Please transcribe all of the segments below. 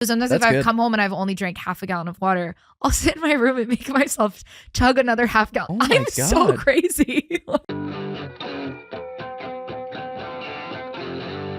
So sometimes if I've come home and I've only drank half a gallon of water, I'll sit in my room and make myself chug another half gallon. Oh I'm so crazy.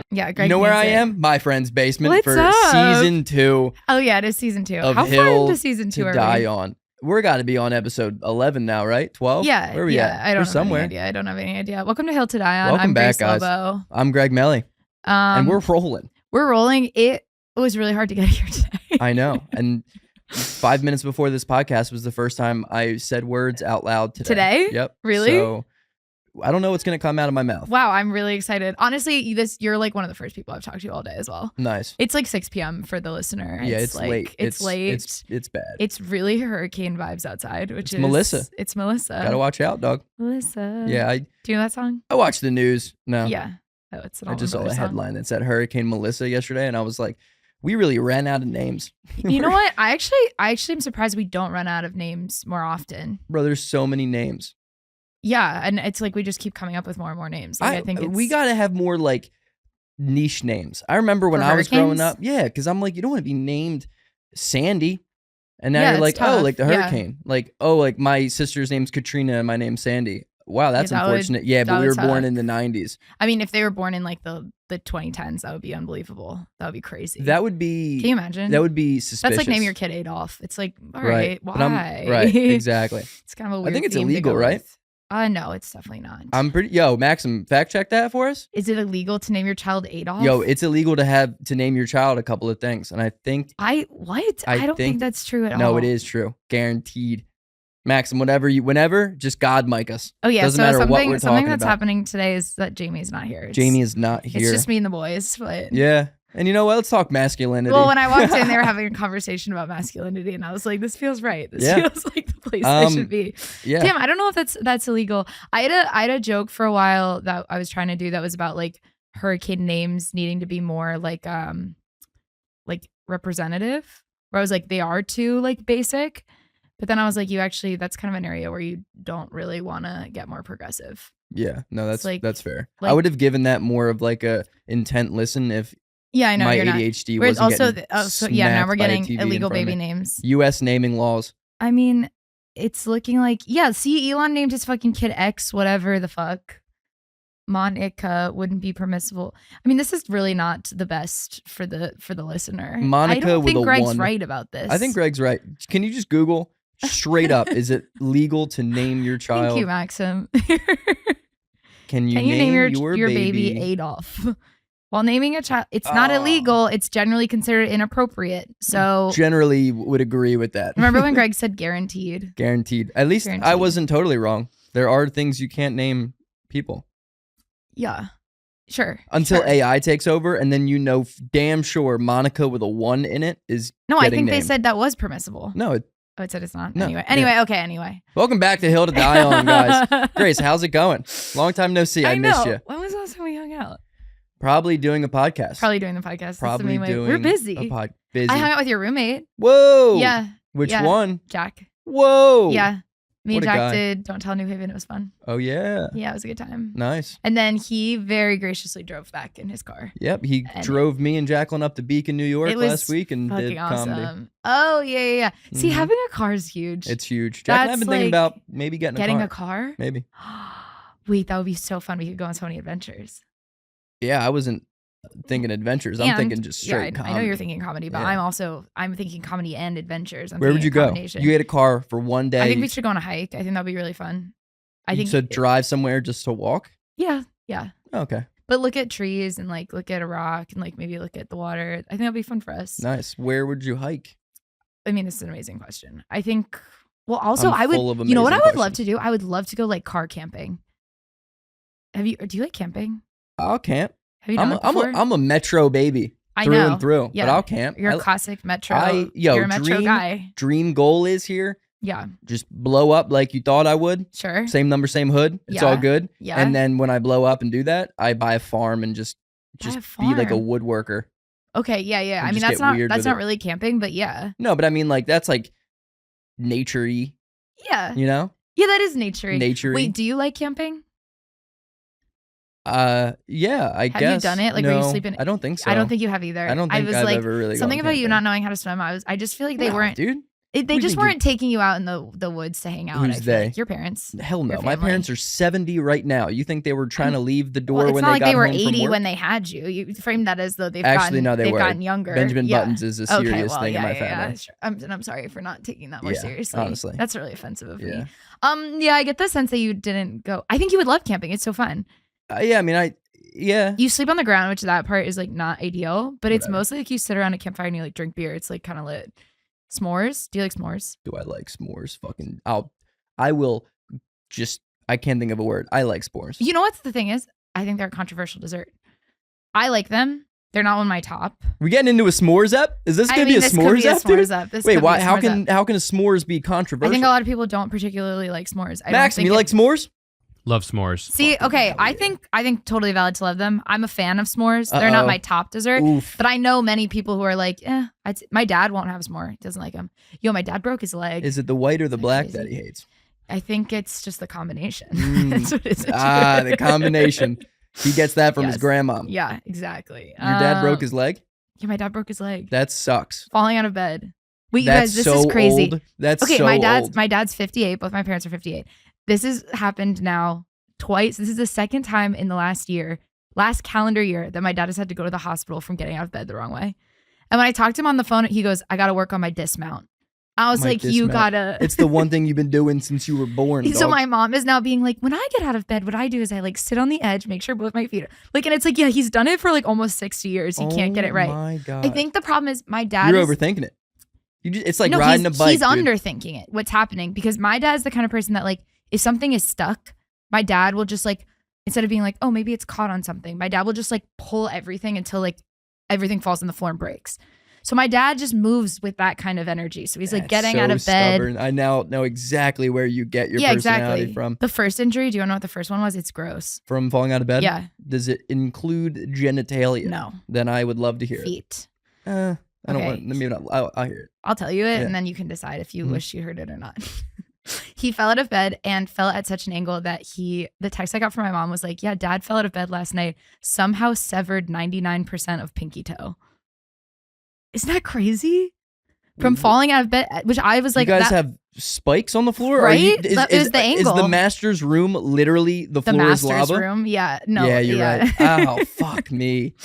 Yeah, Greg, you know where I am? My friend's basement. What's for up? season 2. Oh yeah, it is season 2. Of How Hill far into season 2 to are Die we? On. We're got to be on episode 11 now, right? 12? Yeah. Where are we at? I don't have somewhere. any idea. I don't have any idea. Welcome to Hill to Die On. Welcome I'm back, Grace guys. Lobo. I'm Greg Melly. And we're rolling. We're rolling. It was really hard to get here today. I know. And 5 minutes before this podcast was the first time I said words out loud today. Today? Yep. Really? So I don't know what's going to come out of my mouth. Wow, I'm really excited. Honestly, you're like one of the first people I've talked to all day as well. Nice. It's like 6 p.m. for the listener. Yeah, it's like, late. It's late. It's bad. It's really hurricane vibes outside, which It's Melissa. It's Melissa. Gotta watch out, dog. Melissa. Yeah. Do you know that song? I watched the news. No. Yeah. Oh, it's an I just saw Allman the Brothers song. headline that said Hurricane Melissa yesterday, and I was like, we really ran out of names. You know what? I actually am surprised we don't run out of names more often. Bro, there's so many names. Yeah, and it's like we just keep coming up with more and more names. Like, I think we gotta have more like niche names. I remember when I was growing up, yeah, because I'm like, you don't want to be named Sandy, and now you're like, tough. oh, like the hurricane, like oh, like my sister's name's Katrina and my name's Sandy. Wow, that's unfortunate. But we were born in the 90s. I mean, if they were born in like the 2010s, that would be unbelievable. That would be crazy. That would be. Can you imagine? That would be suspicious. That's like name your kid Adolf. It's like, all right, why? Right, exactly. It's kind of a weird. I think it's theme to illegal, go right? with. No, it's definitely not. I'm pretty. Yo, Maxim, fact check that for us. Is it illegal to name your child Adolf? Yo, it's illegal to name your child a couple of things, and I think. I don't think that's true at all. No, it is true. Guaranteed. Maxim, whenever, just God mic us. Oh yeah, Doesn't so matter what we're something talking that's about. happening today is that Jamie's not here. Jamie is not here. It's just me and the boys. But yeah, and you know what? Let's talk masculinity. well, when I walked in, they were having a conversation about masculinity, and I was like, "This feels right. This feels like the place I should be." Yeah. Damn, I don't know if that's illegal. I had a joke for a while that I was trying to do that was about like hurricane names needing to be more like representative. Where I was like, they are too like basic. But then I was like, that's kind of an area where you don't really want to get more progressive. Yeah, no, that's fair. Like, I would have given that more of like a intent listen if I know my you're not. ADHD Whereas wasn't also, getting now we're smacked by a getting TV in illegal front of baby me. names. U.S. naming laws. I mean, it's looking like, see, Elon named his fucking kid X, whatever the fuck. Monica wouldn't be permissible. I mean, this is really not the best for the listener. Monica I don't with think a Greg's 1. right about this. I think Greg's right. Can you just Google straight up? Is it legal to name your child? Thank you, Maxim. Can you name your baby Adolf? While naming a child, it's not illegal. It's generally considered inappropriate. So generally would agree with that. Remember when Greg said guaranteed? Guaranteed. At least I wasn't totally wrong. There are things you can't name people. Yeah. Sure. Until AI takes over, and then damn sure Monica with a 1 in it is No, I think named. they said that was permissible. No. Oh, it said it's not. No, Anyway. Welcome back to Hill to Die On, guys. Grace, how's it going? Long time no see. I missed you. When was the last time we hung out? Probably doing a podcast. Probably doing the podcast. Probably doing We're busy. Busy. I hung out with your roommate. Whoa. Yeah. Which one? Jack. Whoa. Yeah. Me and What a Jack guy. did Don't Tell New Haven. It was fun. Oh, yeah. Yeah, it was a good time. Nice. And then he very graciously drove back in his car. Yep. He drove me and Jaclyn up to Beacon, New York last week and did awesome. comedy. Oh, yeah. See, having a car is huge. It's huge. Jack and I have been thinking about maybe getting a car. Maybe. Wait, that would be so fun. We could go on so many adventures. Yeah, I wasn't thinking adventures. I'm thinking just straight comedy. I know you're thinking comedy, but I'm thinking comedy and adventures. Where would you go? You had a car for one day. I think we should go on a hike. I think that'd be really fun. So drive somewhere just to walk? Yeah. Okay. But look at trees and like look at a rock and like maybe look at the water. I think that'd be fun for us. Nice. Where would you hike? I mean, this is an amazing question. I think. Well, also I would. You know what I would love to do? I would love to go like car camping. Do you like camping? I'll camp. Have you done it before? I'm a metro baby through and through. Yeah. But I'll camp. You're a classic metro. You're a metro guy. Dream goal is here. Yeah. Just blow up like you thought I would. Sure. Same number, same hood. It's all good. Yeah. And then when I blow up and do that, I buy a farm and just be like a woodworker. Okay. Yeah. I mean, that's not really camping, but yeah. No, but I mean, like that's like nature-y. Yeah. You know? Yeah, that is nature-y. Nature-y. Wait, do you like camping? Yeah, I guess. Have you done it? Like, no, were you sleeping? I don't think so. I don't think you have either. I don't think I've ever really something gone about you camping. not knowing how to swim. I just feel like they weren't, dude. They just weren't taking you out in the woods to hang out. Who's I feel they? Like. Your parents. Hell no. Your My parents are 70 right now. You think they were trying to leave the door it's when not they like got they were home from 80 work? when they had you. You framed that as though they've Actually, no, they've were. gotten younger. Benjamin Buttons is a serious thing in my family. Yeah. I'm sorry for not taking that more seriously. Honestly. That's really offensive of me. Yeah, I get the sense that you didn't go. I think you would love camping. It's so fun. Yeah, I mean, you sleep on the ground, which that part is like not ideal, but it's mostly like you sit around a campfire and you like drink beer. It's like kind of lit. S'mores? Do you like s'mores? Do I like s'mores? Fucking, I can't think of a word. I like s'mores. You know what the thing is? I think they're a controversial dessert. I like them. They're not on my top. We're getting into a s'mores ep? Is this gonna be a s'mores ep? Wait, why? How can a s'mores be controversial? I think a lot of people don't particularly like s'mores. Maxim, you like s'mores? Love s'mores. See, okay, I think totally valid to love them. I'm a fan of s'mores. They're not my top dessert, but I know many people who are like, my dad won't have a s'more. He doesn't like them. Yo, my dad broke his leg. Is it the white or the black that he hates? I think it's just the combination. That's what it is. The combination. He gets that from his grandma. Yeah, exactly. Your dad broke his leg? Yeah, my dad broke his leg. That sucks. Falling out of bed. Wait, you guys, this is crazy. Old. That's okay. So my dad's 58. Both my parents are 58. This has happened now twice. This is the second time in the last calendar year, that my dad has had to go to the hospital from getting out of bed the wrong way. And when I talked to him on the phone, he goes, "I got to work on my dismount." I was like, "You gotta." It's the one thing you've been doing since you were born. So my mom is now being like, when I get out of bed, what I do is I like sit on the edge, make sure both my feet are like, and it's like, yeah, he's done it for like almost 60 years. He can't get it right. Oh my God. I think the problem is my dad. You're overthinking it. It's like riding a bike. He's underthinking it. What's happening? Because my dad's the kind of person that like, if something is stuck, my dad will just like, instead of being like, oh, maybe it's caught on something, my dad will just like pull everything until like everything falls on the floor and breaks. So my dad just moves with that kind of energy. So he's like getting out of bed. Stubborn. I now know exactly where you get your personality from. The first injury, do you know what the first one was? It's gross. From falling out of bed? Yeah. Does it include genitalia? No. Then I would love to hear Feet. I don't want, maybe not. I'll hear it. I'll tell you it, and then you can decide if you wish you heard it or not. He fell out of bed and fell at such an angle that the text I got from my mom was like, yeah, dad fell out of bed last night, somehow severed 99% of pinky toe. Isn't that crazy? From falling out of bed, which I was like, you guys have spikes on the floor? Right? That was the angle. Is the master's room literally the floor is lava? The master's room? Yeah. No. Yeah, you're right. Oh, fuck me.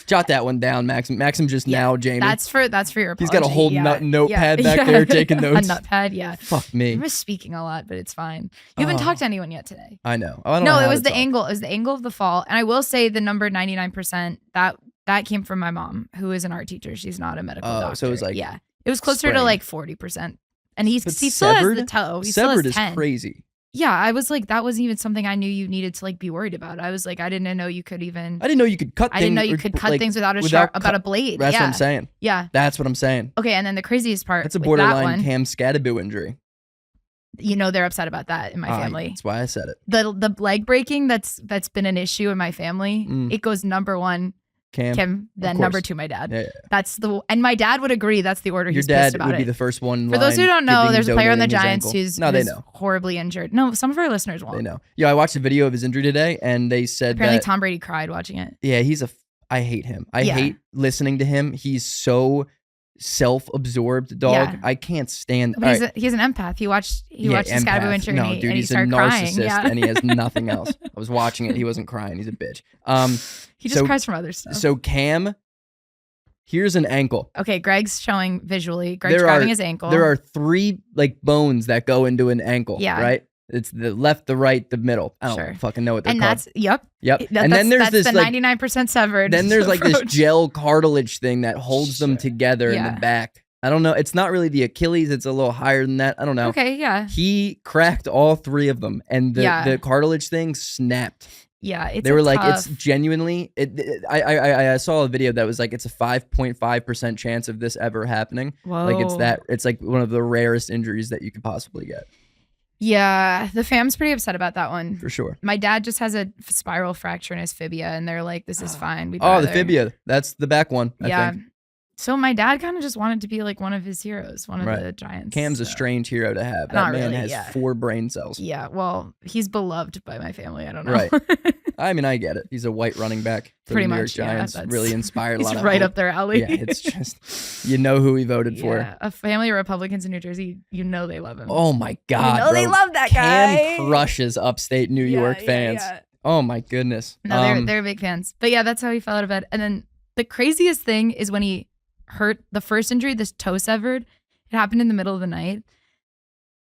Jot that one down, Maxim. Maxim just now, Jamie. That's for your apology. He's got a whole notepad back there taking notes. A notepad, yeah. Fuck me. I'm just speaking a lot, but it's fine. You haven't talked to anyone yet today. I know. I don't know it was the angle. It was the angle of the fall. And I will say the number 99%, that came from my mom, who is an art teacher. She's not a medical doctor. So it was like, yeah. It was closer to like 40%. And he still has the toe. He severed still has 10. Is crazy. Yeah, I was like, that wasn't even something I knew you needed to like be worried about. I was like, I didn't know you could even. I didn't know you could cut things. I didn't know you could cut things without a blade. That's what I'm saying. Yeah. That's what I'm saying. Okay, and then the craziest part. That's a borderline Cam Scadaboo injury. You know they're upset about that in my family. That's why I said it. The leg breaking that's been an issue in my family. It goes number 1. Kim, then number 2, my dad. Yeah. And my dad would agree that's the order he's pissed about it. Your dad would be the first one. For those who don't know, there's a player on the Giants who's horribly injured. No, some of our listeners won't. They know. Yeah, I watched a video of his injury today, and they said apparently Tom Brady cried watching it. Yeah, I hate him. I hate listening to him. He's so self-absorbed, dog. Yeah. I can't stand. He's an empath. He watched the Scadaboo injury. No, dude, he's a narcissist, and he has nothing else. I was watching it. He wasn't crying. He's a bitch. He just cries from other stuff. So Cam, here's an ankle. Okay, Greg's showing visually. Greg's grabbing his ankle. There are 3 like bones that go into an ankle. Yeah. Right. It's the left, the right, the middle. I don't fucking know what they're called. And that's Yep. And then there's this the 99% severed. Then there's like this gel cartilage thing that holds them together in the back. I don't know. It's not really the Achilles. It's a little higher than that. I don't know. Okay, yeah. He cracked all 3 of them, and the cartilage thing snapped. Yeah, they were like, it's genuinely. I saw a video that was like, it's a 5.5% chance of this ever happening. Whoa. Like it's like one of the rarest injuries that you could possibly get. Yeah, the fam's pretty upset about that one. For sure. My dad just has a spiral fracture in his fibia, and they're like, this is fine. The fibia. That's the back one, I think. So my dad kind of just wanted to be like one of his heroes, one of the Giants. Cam's a strange hero to have. That man has 4 brain cells. Yeah, well, he's beloved by my family. I don't know. Right. I mean, I get it. He's a white running back for the New York Giants. Really inspired a lot of He's right hope. up their alley. Yeah, it's just, you know who he voted for. A family of Republicans in New Jersey, you know they love him. Oh my God, you know they love that guy. Cam crushes upstate New York fans. Oh my goodness. No, they're big fans. But yeah, that's how he fell out of bed. And then the craziest thing is when he hurt the first injury, this toe severed. It happened in the middle of the night.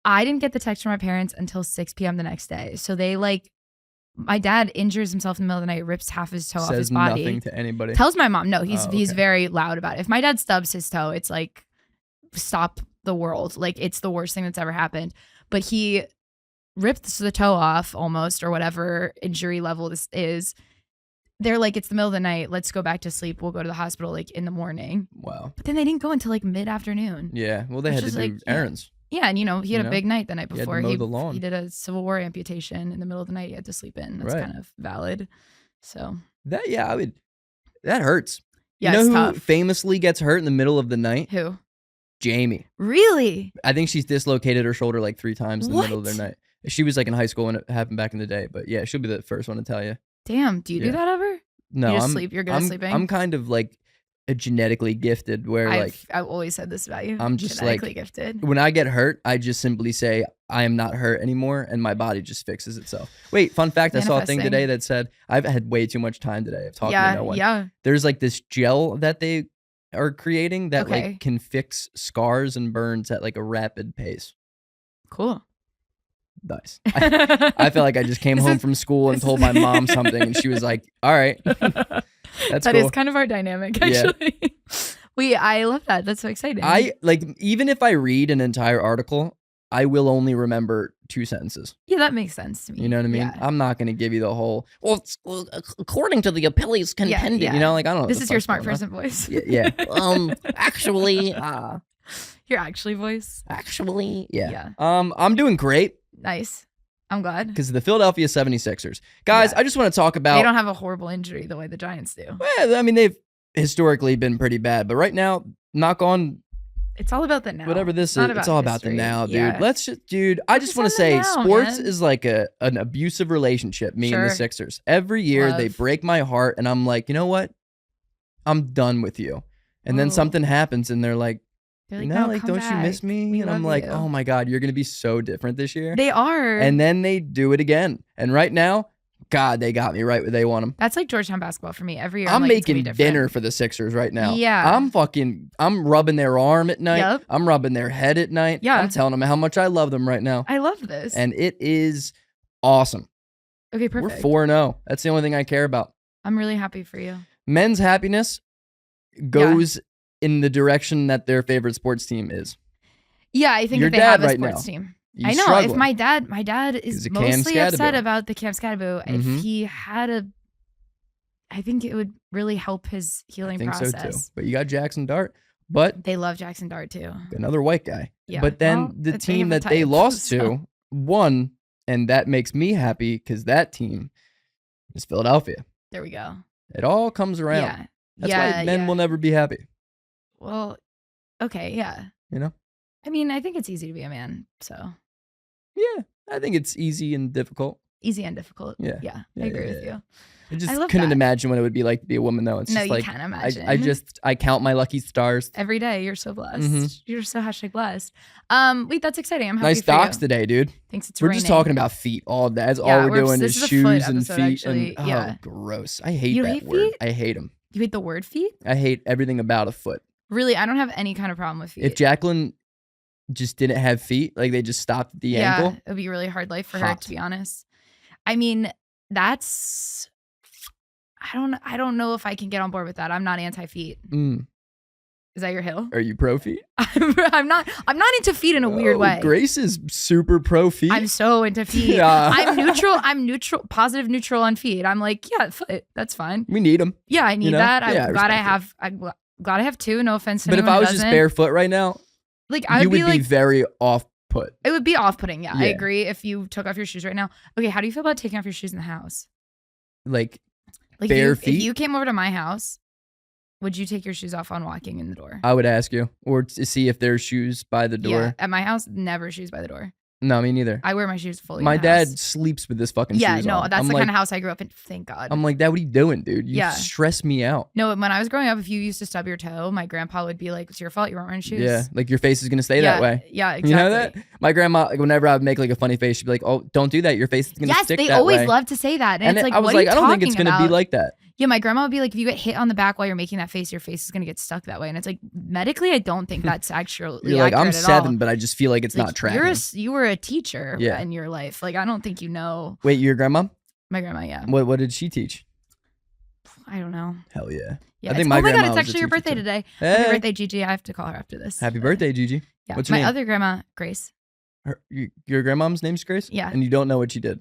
I didn't get the text from my parents until 6 p.m. the next day. So they my dad injures himself in the middle of the night, rips half his toe off his body. Says nothing to anybody. Tells my mom. No, he's very loud about it. If my dad stubs his toe, it's like, stop the world. Like, it's the worst thing that's ever happened. But he ripped the toe off almost, or whatever injury level this is. They're like, it's the middle of the night. Let's go back to sleep. We'll go to the hospital like in the morning. Wow. But then they didn't go until like mid-afternoon. Yeah. Well, they had to do errands. Yeah, and he had a big night the night before. He had to mow the lawn. He did a Civil War amputation in the middle of the night. He had to sleep in. That's kind of valid. So that that hurts. Yeah, you know who tough. famously gets hurt in the middle of the night? Who? Jamie. Really? I think she's dislocated her shoulder like 3 times in the middle of the night. She was like in high school when it happened back in the day, but yeah, she'll be the first one to tell you. Damn, do you do that ever? No, You're good at sleeping. I'm kind of like a genetically gifted where I've always said this about you. I'm just genetically gifted. When I get hurt, I just simply say I am not hurt anymore, and my body just fixes itself. Wait, fun fact: I saw a thing today that said I've had way too much time today of talking to no one. Yeah. There's like this gel that they are creating that like can fix scars and burns at like a rapid pace. Cool. Nice. I feel like I just came home from school and told my mom something, and she was like, "All right." That cool. Is kind of our dynamic, actually. Yeah. I love that. That's so exciting. I like, even if I read an entire article, I will only remember 2 sentences. Yeah, that makes sense to me. You know what I mean? Yeah. I'm not going to give you the whole, according to the appellee's compendium, you know, like, I don't know. This is your smart person voice. Yeah. Actually, your actually voice. Actually, yeah. I'm doing great. Nice. I'm glad. Because of the Philadelphia 76ers. Guys, I just want to talk about... They don't have a horrible injury the way the Giants do. Well, I mean, they've historically been pretty bad. But right now, knock on... It's all about the now. Whatever this is, it's all about the now, dude. Yeah. I just want to say, sports is like an abusive relationship, me and the Sixers. Every year, they break my heart, and I'm like, you know what? I'm done with you. And then something happens, and they're like, no, don't you miss me? And I'm like, oh my God, you're going to be so different this year. They are. And then they do it again. And right now, God, they got me right where they want them. That's like Georgetown basketball for me. Every year I'm making dinner for the Sixers right now. Yeah. I'm rubbing their arm at night. Yep. I'm rubbing their head at night. Yeah. I'm telling them how much I love them right now. I love this. And it is awesome. Okay, perfect. We're 4-0. That's the only thing I care about. I'm really happy for you. Men's happiness goes in the direction that their favorite sports team is. Yeah, I think if they have a sports team. I know. Struggling. If my dad is mostly upset about the Cam Scatterbo. If he had I think it would really help his healing process. So too. But you got Jackson Dart. But they love Jackson Dart too. Another white guy. Yeah. But then the team that they lost to won, and that makes me happy because that team is Philadelphia. There we go. It all comes around. Yeah. That's why men will never be happy. Well, okay, yeah. You know? I mean, I think it's easy to be a man, so. Yeah, I think it's easy and difficult. Easy and difficult. Yeah. I agree with you. I just couldn't imagine what it would be like to be a woman, though. It's no, just you like, can't imagine. I count my lucky stars. Every day, you're so blessed. You're so #blessed. Wait, that's exciting. I'm happy nice for docks you. today, dude. Thanks, it's We're raining. just talking about feet all day. That's all we're doing is shoes and feet. Actually. And, yeah. Gross. I hate you that hate word. Feet? I hate them. You hate the word feet? I hate everything about a foot. Really, I don't have any kind of problem with feet. If Jaclyn just didn't have feet, like they just stopped at the ankle. It would be a really hard life for her, to be honest. I mean, that's... I don't know if I can get on board with that. I'm not anti-feet. Is that your hill? Are you pro feet? I'm not into feet in a weird way. Grace is super pro feet. I'm so into feet. Yeah. I'm neutral. I'm neutral, positive neutral on feet. I'm like, yeah, foot. That's fine. We need them. Yeah, I need that. I'm glad I have two. No offense to anyone. But if I was just barefoot right now, like I would be very off-put. It would be off-putting. Yeah, I agree. If you took off your shoes right now, okay. How do you feel about taking off your shoes in the house? Like bare feet. If you came over to my house, would you take your shoes off on walking in the door? I would ask you, or to see if there's shoes by the door. Yeah, at my house, never shoes by the door. No, me neither. I wear my shoes fully. My dad sleeps with this fucking shoes on. Yeah, no, that's the kind of house I grew up in. Thank God. I'm like, Dad, what are you doing, dude? You stress me out. No, when I was growing up, if you used to stub your toe, my grandpa would be like, it's your fault, you weren't wearing shoes. Yeah, like your face is going to stay that way. Yeah, exactly. You know that? My grandma, like, whenever I would make like a funny face, she'd be like, oh, don't do that. Your face is going to stick that way. Yes, they always love to say that. And it's like, I was like, I don't think it's going to be like that. Yeah, my grandma would be like, if you get hit on the back while you're making that face, your face is going to get stuck that way. And it's like, medically, I don't think that's actually You're like, I'm 7, but I just feel like it's not tracking. You were a teacher in your life. Like, I don't think you know. Wait, your grandma? My grandma, yeah. What did she teach? I don't know. Hell yeah. I think my grandma. Oh my God, it's actually your birthday today. Hey. Happy birthday, Gigi. I have to call her after this. Happy birthday, Gigi. Yeah. What's your name? My other grandma, Grace. Your grandmom's name's Grace? Yeah. And you don't know what she did?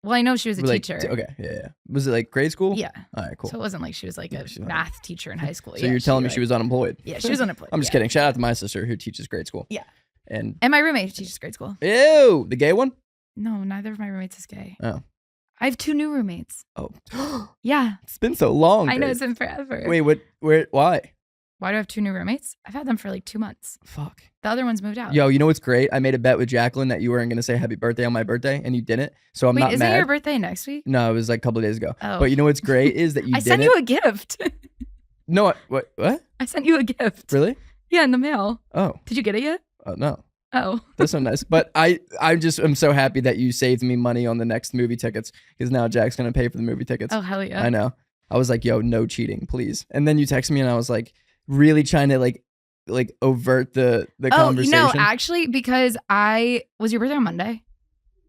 Well, I know she was a teacher. Okay, yeah. Was it like grade school? Yeah. All right, cool. So it wasn't like she was like a math teacher in high school. So you're telling me she was unemployed? Yeah, she was unemployed. I'm just kidding. Shout out to my sister who teaches grade school. Yeah. And my roommate who teaches grade school. Ew, the gay one? No, neither of my roommates is gay. Oh. I have 2 new roommates. Oh. Yeah. It's been so long. I know, it's been forever. Wait, why? Why do I have 2 new roommates? I've had them for like 2 months. Fuck. The other one's moved out. Yo, you know what's great? I made a bet with Jaclyn that you weren't going to say happy birthday on my birthday, and you didn't. So I'm not mad. Wait, isn't your birthday next week? No, it was like a couple of days ago. Oh. But you know what's great is that you I sent you a gift. No, what? I sent you a gift. Really? Yeah, in the mail. Oh. Did you get it yet? No. Oh. That's so nice. But I'm so happy that you saved me money on the next movie tickets, because now Jack's going to pay for the movie tickets. Oh, hell yeah. I know. I was like, yo, no cheating, please. And then you texted me and I was like, really trying to like overt the conversation. No, actually, because was your birthday on Monday?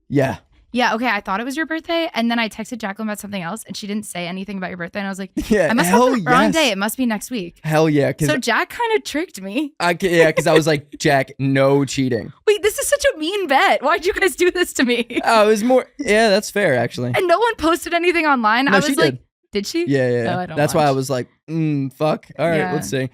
Yeah. Yeah, okay. I thought it was your birthday, and then I texted Jaclyn about something else, and she didn't say anything about your birthday, and I was like, yeah, I must have the wrong day. It must be next week. Hell yeah. So Jack kind of tricked me. Because I was like, Jack, no cheating. Wait, this is such a mean bet. Why'd you guys do this to me? Oh, it was more. Yeah, that's fair, actually. And no one posted anything online. No, I was she like, did she? Yeah. No, that's why I was like, fuck. All right, let's see.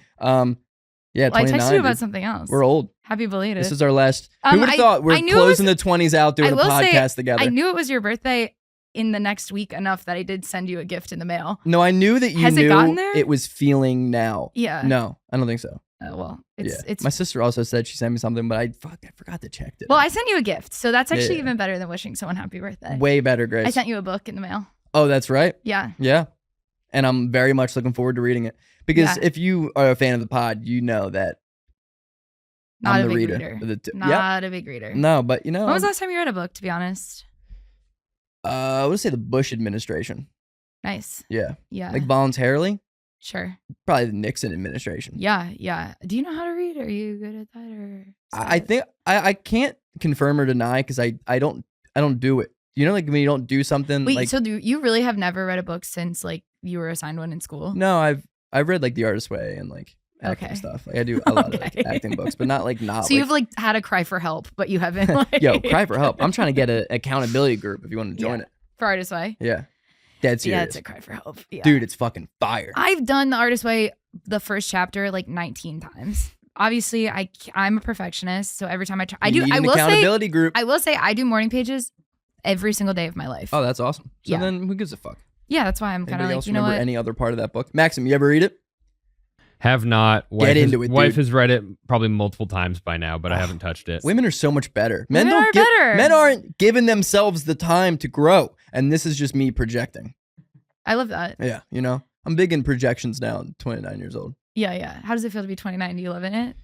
Yeah, well, 29. I texted you about something else. We're old. Happy belated. This is our last. Who would have thought we're closing the 20s out doing a podcast together? I knew it was your birthday in the next week enough that I did send you a gift in the mail. No, I knew that you Has knew it gotten there? It was feeling now. Yeah. No, I don't think so. Oh, well, it's my sister also said she sent me something, but I forgot to check it. Well, I sent you a gift, so that's actually even better than wishing someone happy birthday. Way better, Grace. I sent you a book in the mail. Oh, that's right. Yeah. Yeah. And I'm very much looking forward to reading it, because if you are a fan of the pod, you know that I'm the reader. Not a big reader. No, but you know. When was the last time you read a book, to be honest? I would say the Bush administration. Nice. Yeah. Yeah. Like voluntarily? Sure. Probably the Nixon administration. Yeah. Do you know how to read? Are you good at that? Or I think I can't confirm or deny, because I don't do it. You know, like when you don't do something. Wait, like, so you really have never read a book since like you were assigned one in school? No, I've read like The Artist's Way and like acting stuff. Like I do a lot of like acting books, but not. So you've like had a cry for help, but you haven't. Like... Yo, cry for help. I'm trying to get an accountability group if you want to join it. For Artist's Way? Yeah. Dead serious. Yeah, it's a cry for help. Yeah. Dude, it's fucking fire. I've done The Artist's Way, the first chapter, like 19 times. Obviously, I'm a perfectionist, so every time I try, I do. I will accountability group. I will say I do morning pages every single day of my life. Oh, that's awesome. So then who gives a fuck? Yeah, that's why I'm kind of like, you know what? Any other part of that book? Maxim, you ever read it? Have not. Get into it, dude. Wife has read it probably multiple times by now, but I haven't touched it. Women are so much better. Men aren't giving themselves the time to grow, and this is just me projecting. I love that. Yeah, you know, I'm big in projections now. I'm 29 years old. Yeah. How does it feel to be 29? Do you live in it?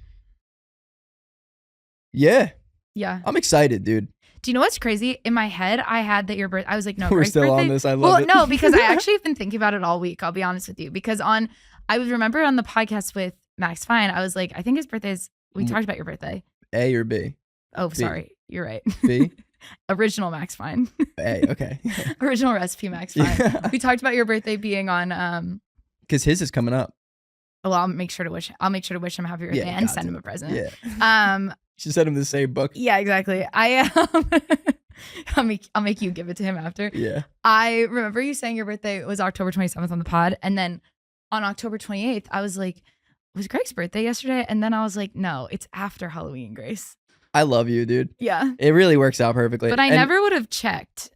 Yeah. Yeah. I'm excited, dude. Do you know what's crazy? In my head, I had that your birthday. I was like, no, we're still birthday. On this. I love it. No, because I actually have been thinking about it all week. I'll be honest with you. Because I would remember on the podcast with Max Fine, I was like, I think his birthday is. We talked about your birthday. A or B? Oh, sorry. You're right. B? Original Max Fine. A, okay. Original recipe Max Fine. Yeah. We talked about your birthday being on because his is coming up. Well, I'll make sure to wish him a happy birthday and send him a present. Yeah. She sent him the same book. Yeah, exactly. I'll make you give it to him after. Yeah. I remember you saying your birthday was October 27th on the pod, and then on October 28th, I was like, was Greg's birthday yesterday? And then I was like, no, it's after Halloween, Grace. I love you, dude. Yeah. It really works out perfectly. But I never would have checked.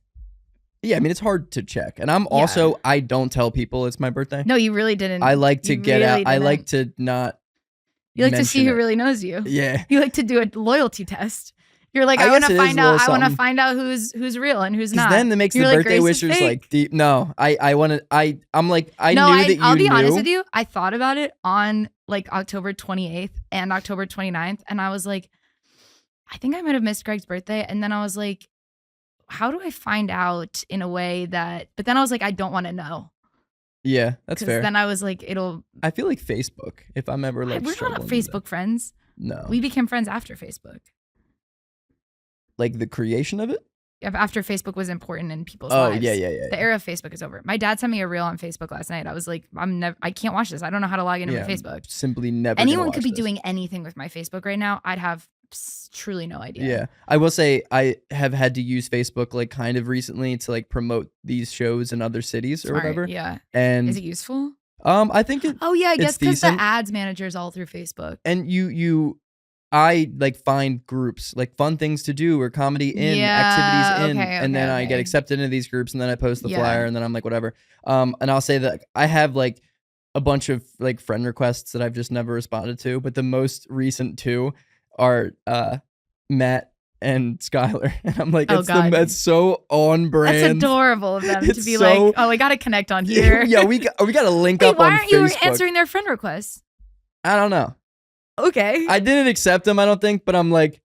Yeah, I mean, it's hard to check. And I'm also, I don't tell people it's my birthday. No, you really didn't. I like to get out. I like to not. You like to see who really knows you. Yeah. You like to do a loyalty test. You're like, I want to find out. I want to find out who's real and who's not. Then that makes the birthday wishers like deep. No, I want to. I'm like, I knew that you knew. I'll be honest with you. I thought about it on like October 28th and October 29th, and I was like, I think I might have missed Greg's birthday, and then I was like, how do I find out in a way that? But then I was like, I don't want to know. Yeah, that's fair. Then I was like, I feel like Facebook. If I'm ever like, we're not Facebook friends. No, we became friends after Facebook. Like the creation of it? After Facebook was important in people's lives. Oh, yeah. The era of Facebook is over. My dad sent me a reel on Facebook last night. I was like, I can't watch this. I don't know how to log into my Facebook. Simply never. Anyone could be doing anything with my Facebook right now. I'd have truly no idea. Yeah. I will say I have had to use Facebook like kind of recently to like promote these shows in other cities or whatever. Yeah. And is it useful? I think it. Oh yeah, I guess because the ads managers all through Facebook. And I like find groups like fun things to do or comedy in, activities in, and then I get accepted into these groups and then I post the flyer and then I'm like whatever. And I'll say that I have like a bunch of like friend requests that I've just never responded to, but the most recent two are Matt and Skylar, and I'm like, that's so on brand. That's adorable of them to be like, oh, we got to connect on here. Yeah, we got to link up on Facebook. Why aren't you answering their friend requests? I don't know. Okay. I didn't accept them, I don't think, but I'm like,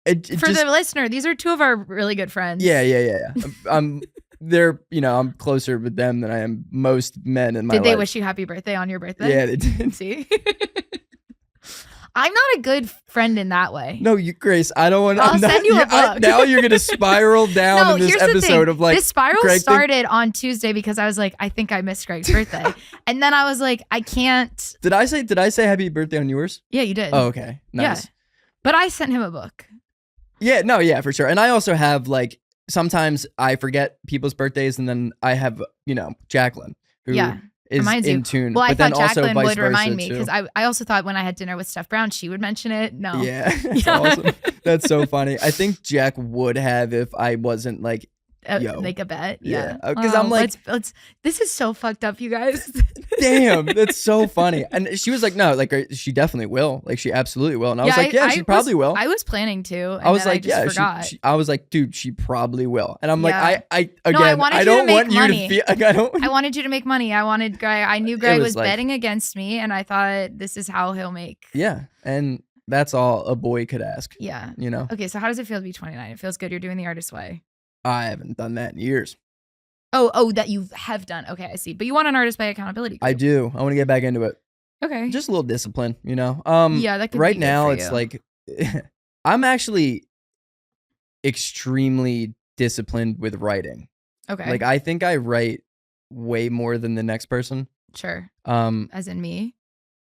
for the listener, these are two of our really good friends. Yeah. They're, I'm closer with them than I am most men in my life. Did they wish you happy birthday on your birthday? Yeah, they did. See? I'm not a good friend in that way. No, Grace, I don't want to. I'll send you a book. Now you're going to spiral down in this episode of like. This spiral started on Tuesday because I was like, I think I missed Greg's birthday. And then I was like, I can't. Did I say happy birthday on yours? Yeah, you did. Oh, okay. Nice. Yeah. But I sent him a book. Yeah, no, yeah, for sure. And I also have like, sometimes I forget people's birthdays and then I have, Jaclyn, who is in tune. Well, I thought Jaclyn would remind me because I also thought when I had dinner with Steph Brown, she would mention it. No. Yeah, that's awesome. That's so funny. I think Jack would have if I wasn't like, make a bet. Yeah. Because I'm like, this is so fucked up, you guys. Damn, that's so funny. And she was like, no, like she definitely will. Like she absolutely will. And I was like, she probably will. I was planning to. And I was like, forgot. I was like, dude, she probably will. And I'm like, I wanted you to make money. I knew Greg was betting against me, and I thought this is how he'll make. Yeah, and that's all a boy could ask. Yeah, Okay, so how does it feel to be 29? It feels good. You're doing the artist way. I haven't done that in years. Oh, that you have done. Okay, I see. But you want an artist by accountability group. I do. I want to get back into it. Okay. Just a little discipline, Yeah, that could right be now good it's for like I'm actually extremely disciplined with writing. Okay. Like I think I write way more than the next person. Sure. As in me?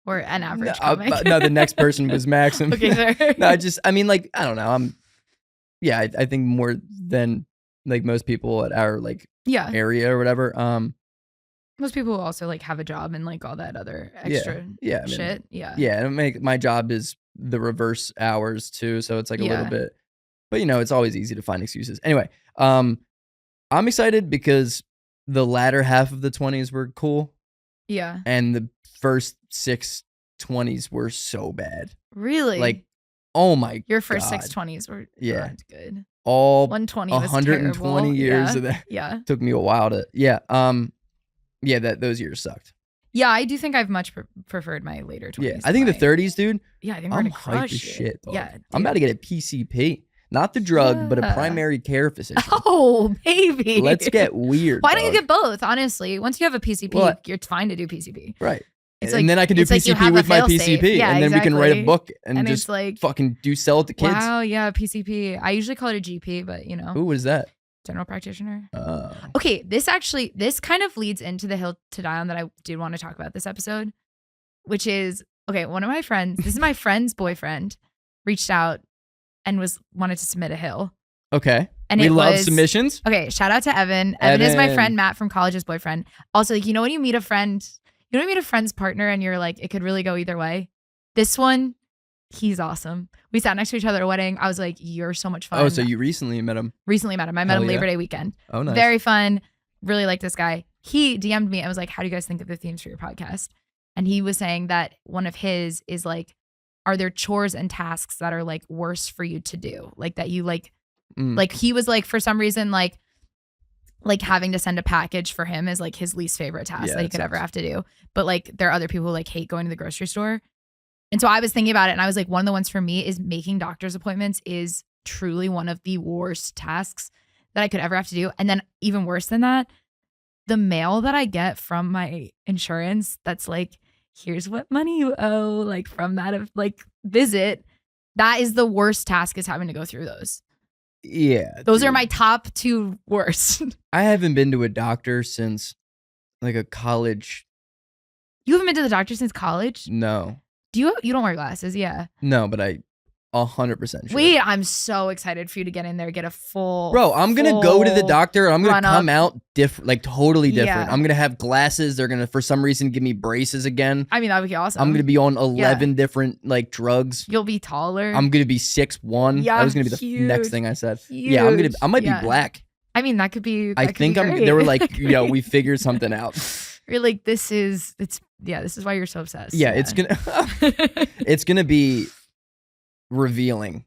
Or an average comic? No, the next person was Maxim. Okay, sure. No, I don't know. I think more than like most people at our like area or whatever. Most people also like have a job and like all that other extra shit. Yeah, and my job is the reverse hours too, so it's like a little bit. But it's always easy to find excuses. Anyway, I'm excited because the latter half of the 20s were cool. Yeah. And the first 6 20s were so bad. Really? Like, oh my Your first God. 6 20s were not good. All 120 was 120 terrible. years of that. Yeah. Took me a while to those years sucked. Yeah, I do think I've much preferred my later 20s. Yeah, I think the 30s, dude. Yeah, I think we're gonna crush shit. Dog. Yeah, dude. I'm about to get a PCP. Not the drug, but a primary care physician. Oh, baby. Let's get weird. Why don't you get both, honestly? Once you have a PCP, you're fine to do PCP. Right. And then I can do PCP with my PCP. Yeah, and then we can write a book and just like, fucking sell it to kids. Wow, yeah, PCP. I usually call it a GP, but Ooh, what is that? General practitioner. Okay, this kind of leads into the hill to die on that I did want to talk about this episode, which is, one of my friends, this is my friend's boyfriend, reached out and wanted to submit a hill. Okay. And we love submissions. Okay, shout out to Evan. Evan is my friend Matt from college's boyfriend. Also, like, when you meet a friend, when you meet a friend's partner and you're like, it could really go either way. This one, he's awesome. We sat next to each other at a wedding. I was like, you're so much fun. Oh, so you recently met him? Recently met him. I met him Labor Day weekend. Oh, nice. Very fun. Really like this guy. He DM'd me and was like, how do you guys think of the themes for your podcast? And he was saying that one of his is like are there chores and tasks that are like worse for you to do? Like that you like he was like, for some reason, like having to send a package for him is like his least favorite task that he could ever have to do. But like there are other people who like hate going to the grocery store. And so I was thinking about it and I was like, one of the ones for me is making doctor's appointments is truly one of the worst tasks that I could ever have to do. And then even worse than that, the mail that I get from my insurance that's like, here's what money you owe, like from that like visit, that is the worst task, is having to go through those. Yeah. Those are my top 2 worst. I haven't been to a doctor since like a college. You haven't been to the doctor since college? No. You don't wear glasses, yeah. No, but I 100% sure. Wait, I'm so excited for you to get in there, get a full. Bro, I'm going to go to the doctor. I'm going to come out different, like totally different. Yeah. I'm going to have glasses. They're going to, for some reason, give me braces again. I mean, that would be awesome. I'm going to be on 11 different like drugs. You'll be taller. I'm going to be 6'1". Yeah, that was going to be the next thing I said. Huge. Yeah, I might be black. I mean, that could be. I think they were like, we figured something out. You're like, this is why you're so obsessed. Yeah, it's going to be revealing.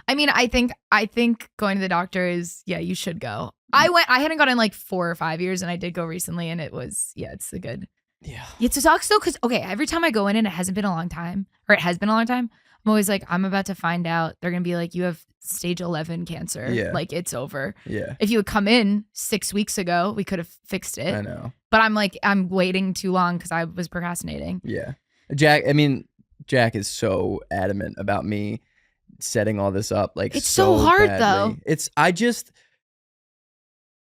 I mean, I think going to the doctor is, you should go. I hadn't gone in like 4 or 5 years and I did go recently and it was, it's a good. Yeah. It sucks though, because every time I go in and it has been a long time, I'm always like, I'm about to find out. They're going to be like, you have stage 11 cancer. Yeah. Like it's over. Yeah. If you had come in 6 weeks ago, we could have fixed it. I know. But I'm like, I'm waiting too long because I was procrastinating. Yeah. Jack is so adamant about me setting all this up. Like, it's so hard badly. though. I just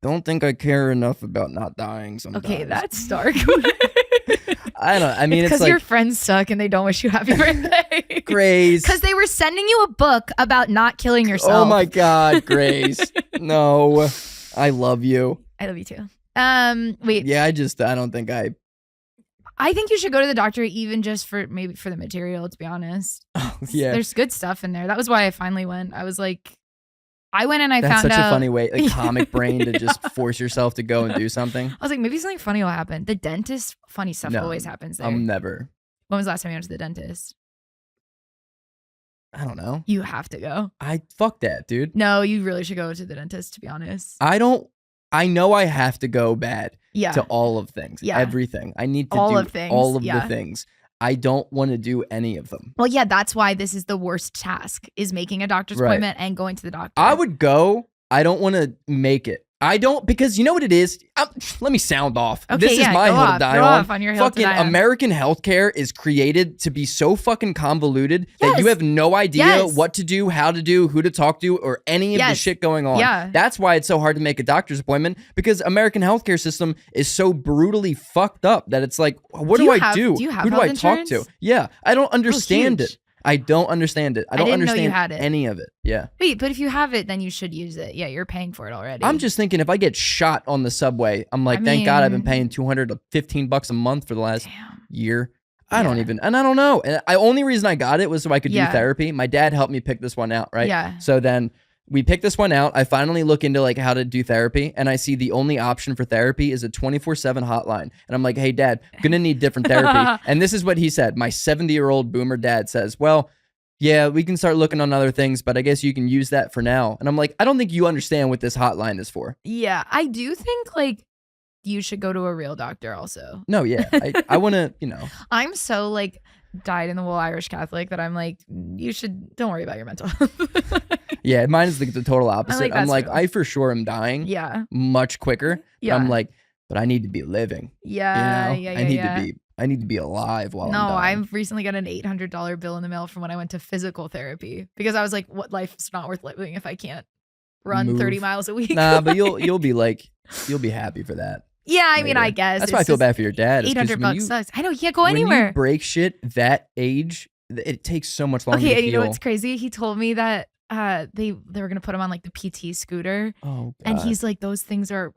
don't think I care enough about not dying sometimes. Okay, that's dark. I don't. I mean, it's because like your friends suck and they don't wish you happy birthday. Grace, because they were sending you a book about not killing yourself. Oh my God, Grace. No, I love you. I love you too. Wait. Yeah, I don't think I think you should go to the doctor even just for the material, to be honest. Oh, yeah. There's good stuff in there. That was why I finally went. I was like, I went and I That's found out. That's such a funny way, like comic brain, to just force yourself to go and do something. I was like, maybe something funny will happen. The dentist, funny stuff always happens there. I'm never. When was the last time you went to the dentist? I don't know. You have to go. Fuck that, dude. No, you really should go to the dentist, to be honest. I know I have to go bad to all of things. Yeah. Everything. I need to all do of things. all of the things. I don't want to do any of them. Well, yeah, that's why this is the worst task, is making a doctor's appointment and going to the doctor. I would go. I don't want to make it. I don't, because you know what it is? Let me sound off. Okay, this is my hill to die on. On your hill fucking to die on. American healthcare is created to be so fucking convoluted that you have no idea what to do, how to do, who to talk to, or any of the shit going on. Yeah. That's why it's so hard to make a doctor's appointment, because American healthcare system is so brutally fucked up that it's like, what do I do? Do you have who do health I insurance? talk to? Yeah, I don't understand it. I don't understand it. I don't didn't know understand you had it. any of it. Yeah. Wait, but if you have it, then you should use it. Yeah, you're paying for it already. I'm just thinking, if I get shot on the subway, I'm like, thank God I've been paying $200 to $15 a month for the last year. I don't know. And the only reason I got it was so I could do therapy. My dad helped me pick this one out, right? Yeah. So then we picked this one out. I finally look into like how to do therapy, and I see the only option for therapy is a 24/7 hotline. And I'm like, hey, Dad, I'm gonna need different therapy. And this is what he said. My 70-year-old boomer dad says, well, yeah, we can start looking on other things, but I guess you can use that for now. And I'm like, I don't think you understand what this hotline is for. Yeah, I do think like you should go to a real doctor also. No, yeah. I want to, I'm so like dyed in the wool Irish Catholic that I'm like, don't worry about your mental health. Yeah, mine is the total opposite. I'm like, true. I for sure am dying. Yeah. Much quicker. Yeah. I'm like, but I need to be living. Yeah. I need to be alive while I'm dying. I've recently got an $800 bill in the mail from when I went to physical therapy, because I was like, what, life's not worth living if I can't run 30 miles a week. Nah, but you'll be happy for that. Yeah, I mean, I guess. That's why I feel bad for your dad. $800 sucks. I know, you can't go anywhere. When you break shit that age, it takes so much longer to Okay, and heal. you know what's crazy? He told me that they were gonna put him on like the PT scooter. Oh, God. And he's like, those things are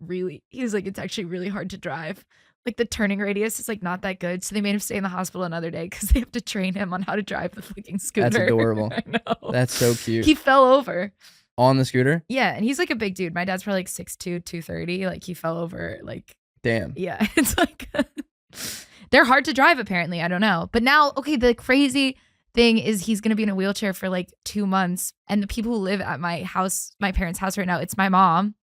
he's like, it's actually really hard to drive. Like the turning radius is like not that good. So they made him stay in the hospital another day because they have to train him on how to drive the freaking scooter. That's adorable. I know. That's so cute. He fell over. On the scooter? Yeah, and he's like a big dude. My dad's probably like 6'2", 230. Like he fell over like. Damn. Yeah, it's like they're hard to drive apparently. I don't know. But now, okay, the crazy thing is he's going to be in a wheelchair for like 2 months. And the people who live at my house, my parents' house right now, it's my mom,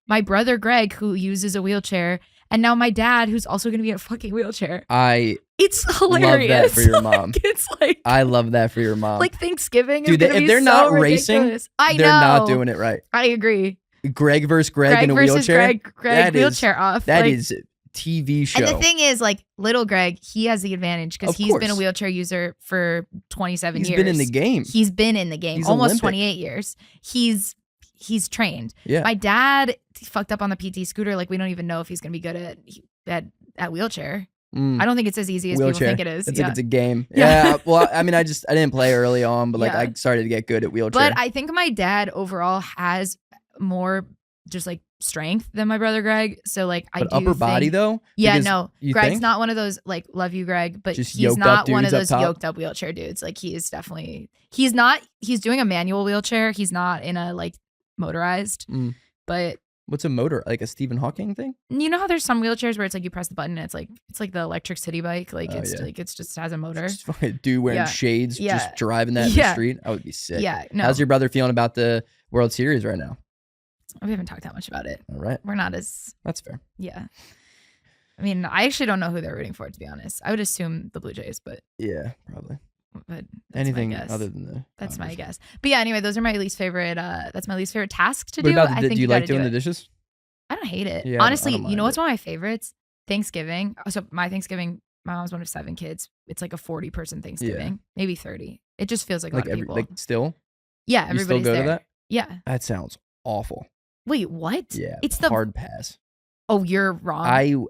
my brother Greg, who uses a wheelchair, and now my dad, who's also going to be in a fucking wheelchair. It's hilarious. Love that for your mom. It's like I love that for your mom. Like Thanksgiving, dude. If they're not racing, they're not doing it right. I agree. Greg versus Greg in a wheelchair. Greg wheelchair off. That is TV show. And the thing is, like, little Greg, he has the advantage because he's been a wheelchair user for 27 years. He's been in the game. He's been in the game He's almost Olympic. 28 years. He's trained. Yeah. My dad fucked up on the PT scooter. Like, we don't even know if he's gonna be good at wheelchair. I don't think it's as easy as people think it is. It's like it's a game. Yeah. Well, I mean, I didn't play early on, but like I started to get good at wheelchair. But I think my dad overall has more just like strength than my brother Greg. So like I do upper body though? Yeah, no. Greg's not one of those like love you Greg, but just he's not one of those yoked up wheelchair dudes. Like he is definitely he's doing a manual wheelchair. He's not in a like motorized. But what's a motor? Like a Stephen Hawking thing? You know how there's some wheelchairs where it's like you press the button and it's like the electric city bike. Like it's just has a motor. Just fucking dude wearing shades, just driving that in the street. I would be sick. Yeah. No. How's your brother feeling about the World Series right now? We haven't talked that much about it. All right. We're not as... That's fair. Yeah. I mean, I actually don't know who they're rooting for, to be honest. I would assume the Blue Jays, but... Yeah, probably. But anything other than the... That's my guess. But yeah, anyway, those are my least favorite... that's my least favorite task to do. I think do you like doing the dishes? I don't hate it. Yeah, honestly, I don't you know what's one of my favorites? Thanksgiving. So my Thanksgiving, my mom's one of 7 kids. It's like a 40-person Thanksgiving. Maybe 30. It just feels like a lot of people. Like still? Yeah, everybody's there. You still go to that? Yeah. That sounds awful. Wait, what? Yeah, it's the hard pass. Oh, you're wrong.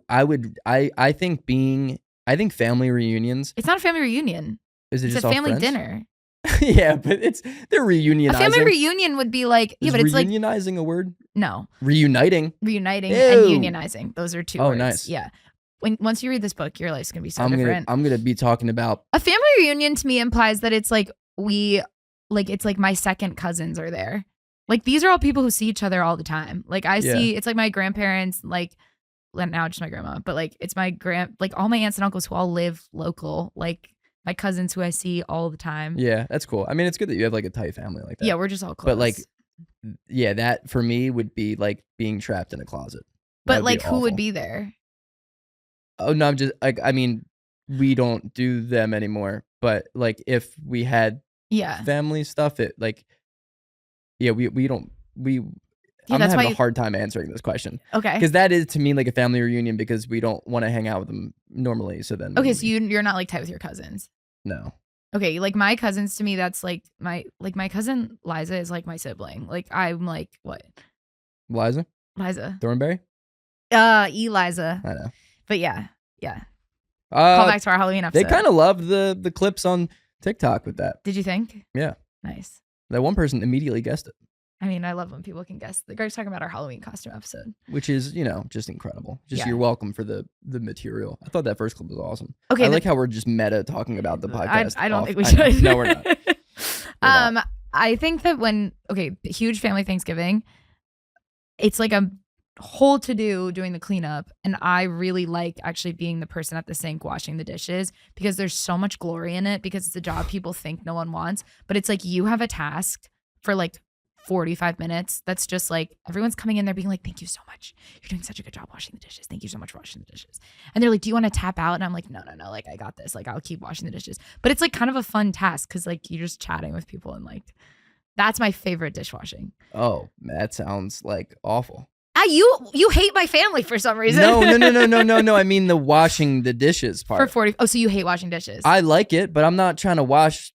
I think family reunions. It's not a family reunion. Is it it's just a family friends? dinner? Yeah, but they're reunionizing. A family reunion would be like but it's like reunionizing a word. No, reuniting and unionizing. Those are two words. Nice. Yeah. Once you read this book, your life's gonna be so different. I'm gonna be talking about a family reunion. To me, implies that it's like it's like my second cousins are there. Like these are all people who see each other all the time. Like I see, it's like my grandparents, like now just my grandma, but like it's my like all my aunts and uncles who all live local, like my cousins who I see all the time. Yeah, that's cool. I mean, it's good that you have like a tight family like that. Yeah, we're just all close. But like, yeah, that for me would be like being trapped in a closet. But like, who would be there? Oh no, I'm just like, I mean, we don't do them anymore. But like, if we had family stuff, it like. Yeah, we don't. I'm having a hard time answering this question. Okay. Because that is to me like a family reunion because we don't want to hang out with them normally. So then. Okay, so you're not like tight with your cousins. No. Okay, like my cousins to me, that's like my cousin Liza is like my sibling. Like I'm like what? Liza. Thornberry. Eliza. I know. But yeah. Call back to our Halloween episode. They kind of love the clips on TikTok with that. Did you think? Yeah. Nice. That one person immediately guessed it. I mean, I love when people can guess. The Greg's talking about our Halloween costume episode. Which is, just incredible. You're welcome for the material. I thought that first clip was awesome. Okay. I like how we're just meta talking about the podcast. I don't think we should. No, we're not. I think that huge family Thanksgiving, it's like a whole to-do doing the cleanup. And I really like actually being the person at the sink washing the dishes because there's so much glory in it because it's a job people think no one wants. But it's like you have a task for like 45 minutes that's just like everyone's coming in there being like, thank you so much. You're doing such a good job washing the dishes. Thank you so much for washing the dishes. And they're like, do you want to tap out? And I'm like, no. Like I got this. Like I'll keep washing the dishes. But it's like kind of a fun task because like you're just chatting with people and like that's my favorite dishwashing. Oh, that sounds like awful. You hate my family for some reason. No. I mean the washing the dishes part. For 40. Oh, so you hate washing dishes? I like it, but I'm not trying to wash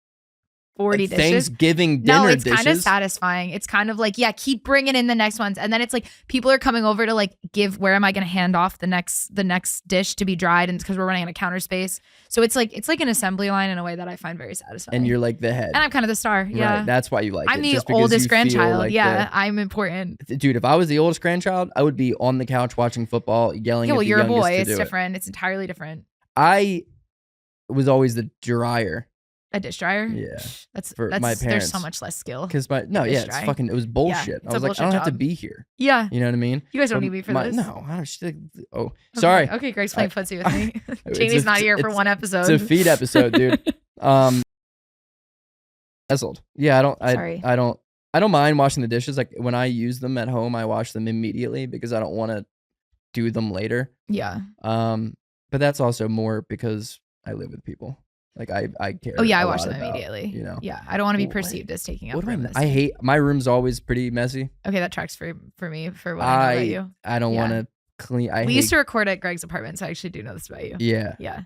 40 dishes. Thanksgiving dinner dishes. No, it's kind of satisfying. It's kind of like, keep bringing in the next ones. And then it's like people are coming over to like where am I going to hand off the next dish to be dried? And it's because we're running out of counter space. So it's like an assembly line in a way that I find very satisfying. And you're like the head. And I'm kind of the star. Yeah. Right, that's why you like it. I'm the oldest grandchild. Like I'm important. Dude, if I was the oldest grandchild, I would be on the couch watching football, yelling at the you're a youngest boy. to It's do different. It's entirely different. I was always the dryer. A dish dryer? Yeah. That's my parents. There's so much less skill. Because it was bullshit. Yeah, I was like, I don't have to be here. Yeah. You know what I mean? You guys don't need me for this. No. Sorry. Okay, Greg's playing footsie with me. Janie's not here for one episode. It's a feed episode, dude. frazzled. Yeah, Sorry. I don't mind washing the dishes. Like when I use them at home, I wash them immediately because I don't want to do them later. Yeah. But that's also more because I live with people. Like I care. Oh yeah, I wash them immediately. You know. Yeah, I don't want to be perceived as taking up room. I hate my room's always pretty messy. Okay, that tracks for me for what I know about you. I don't want to clean. We used to record at Greg's apartment, so I actually do know this about you. Yeah. Yeah.